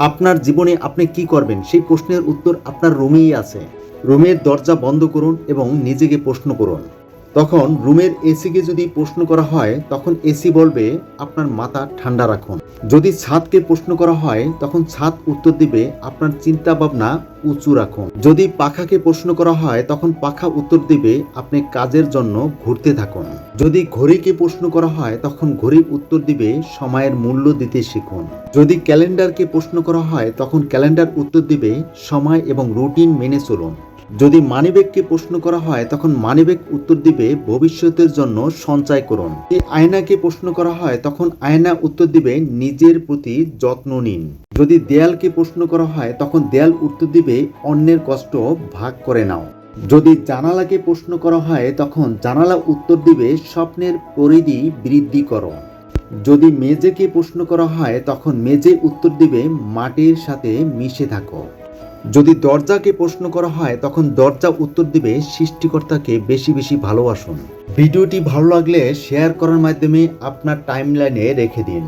আপনার জীবনে আপনি কি করবেন সেই প্রশ্নের উত্তর আপনার রুমেই আছে। রুমের দরজা বন্ধ করুন এবং নিজেকে প্রশ্ন করুন। তখন রুমের এসিকে যদি প্রশ্ন করা হয় তখন এসি বলবে আপনার মাথা ঠান্ডা রাখুন। যদি ছাদকে প্রশ্ন করা হয় তখন ছাদ উত্তর দিবে আপনার চিন্তা ভাবনা উঁচু রাখুন। যদি পাখাকে প্রশ্ন করা হয় তখন পাখা উত্তর দিবে আপনি কাজের জন্য ঘুরতে থাকুন। যদি ঘড়িকে প্রশ্ন করা হয় তখন ঘড়ি উত্তর দিবে সময়ের মূল্য দিতে শিখুন। যদি ক্যালেন্ডারকে প্রশ্ন করা হয় তখন ক্যালেন্ডার উত্তর দিবে সময় এবং রুটিন মেনে চলুন। যদি মানিব্যাগকে প্রশ্ন করা হয় তখন মানিব্যাগ উত্তর দিবে ভবিষ্যতের জন্য সঞ্চয় করুন। যদি আয়নাকে প্রশ্ন করা হয় তখন আয়না উত্তর দিবে নিজের প্রতি যত্ন নিন। যদি দেয়ালকে প্রশ্ন করা হয় তখন দেয়াল উত্তর দিবে অন্যের কষ্ট ভাগ করে নাও। যদি জানালাকে প্রশ্ন করা হয় তখন জানালা উত্তর দিবে স্বপ্নের পরিধি বৃদ্ধি করো। যদি মেঝেকে প্রশ্ন করা হয় তখন মেঝে উত্তর দিবে মাটির সাথে মিশে থাকো। যদি দরজাকে প্রশ্ন করা হয় তখন দরজা উত্তর দিবে সৃষ্টিকর্তাকে বেশি বেশি ভালোবাসুন। ভিডিওটি ভালো লাগলে শেয়ার করার মাধ্যমে আপনার টাইমলাইনে রেখে দিন।